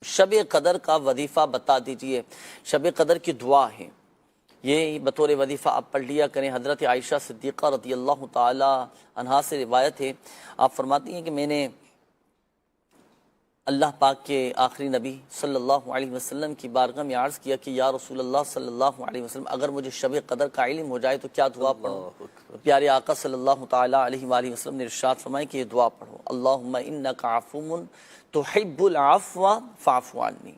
شب قدر کا وظیفہ بتا دیجئے۔ شب قدر کی دعا ہے، یہ بطور وظیفہ آپ پڑھ لیا کریں۔ حضرت عائشہ صدیقہ رضی اللہ تعالی عنہا سے روایت ہے، آپ فرماتی ہیں کہ میں نے اللہ پاک کے آخری نبی صلی اللہ علیہ وسلم کی بارگاہ میں عرض کیا کہ یا رسول اللہ صلی اللہ علیہ وسلم، اگر مجھے شب قدر کا علم ہو جائے تو کیا دعا پڑھوں؟ پیارے آقا صلی اللہ تعالی علیہ وآلہ وسلم نے ارشاد فرمایا کہ یہ دعا پڑھو، اللہم انک عفو تحب العفو فاعف عنی۔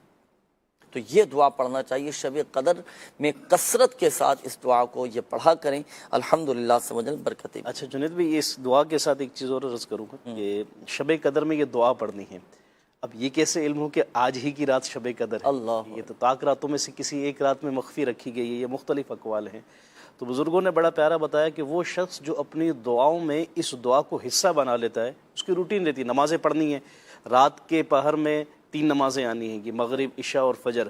تو یہ دعا پڑھنا چاہیے شب قدر میں، کثرت کے ساتھ اس دعا کو یہ پڑھا کریں، الحمدللہ سے وجل برکتیں۔ اچھا جنید بھائی، اس دعا کے ساتھ ایک چیز اور عرض کروں گا کہ شب قدر میں یہ دعا پڑھنی ہے۔ اب یہ کیسے علم ہو کہ آج ہی کی رات شب قدر ہے؟ اللہ، یہ تو طاق راتوں میں سے کسی ایک رات میں مخفی رکھی گئی ہے، یہ مختلف اقوال ہیں۔ تو بزرگوں نے بڑا پیارا بتایا کہ وہ شخص جو اپنی دعاؤں میں اس دعا کو حصہ بنا لیتا ہے، اس کی روٹین رہتی ہے، نمازیں پڑھنی ہے، رات کے پہر میں 3 نمازیں آنی ہیں، مغرب، عشاء اور فجر،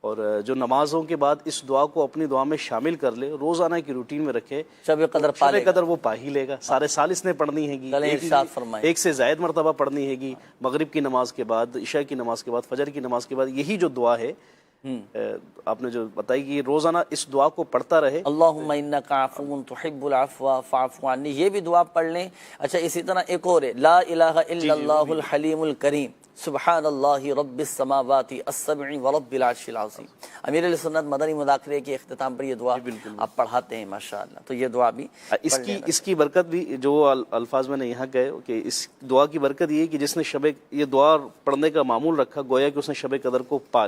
اور جو نمازوں کے بعد اس دعا کو اپنی دعا میں شامل کر لے، روزانہ کی روٹین میں رکھے، شب قدر پا لے گا، شب قدر وہ پا ہی لے گا۔ سارے سال اس نے پڑھنی ہے گی، ارشاد فرمائیں، ایک سے زائد مرتبہ پڑھنی ہے گی، مغرب کی نماز کے بعد، عشاء کی نماز کے بعد، فجر کی نماز کے بعد۔ یہی جو دعا ہے آپ نے جو بتائی کہ روزانہ اس دعا کو پڑھتا رہے۔ اللہم انک عفو تحب العفو فاعف عنی، یہ بھی دعا پڑھ لیں۔ اچھا اسی طرح ایک اور ہے، لا الہ الا اللہ الحلیم الکریم سبحان اللہ رب السماوات السبع ورب العرش العظیم۔ امیر علیہ سنت مدنی مذاکرے کے اختتام پر یہ دعا آپ پڑھاتے ہیں ماشاءاللہ، تو یہ دعا بھی اس کی برکت بھی، جو الفاظ میں نے یہاں کہے کہ اس دعا کی برکت یہ ہے کہ جس نے یہ دعا پڑھنے کا معمول رکھا، گویا کہ اس نے شب قدر کو پا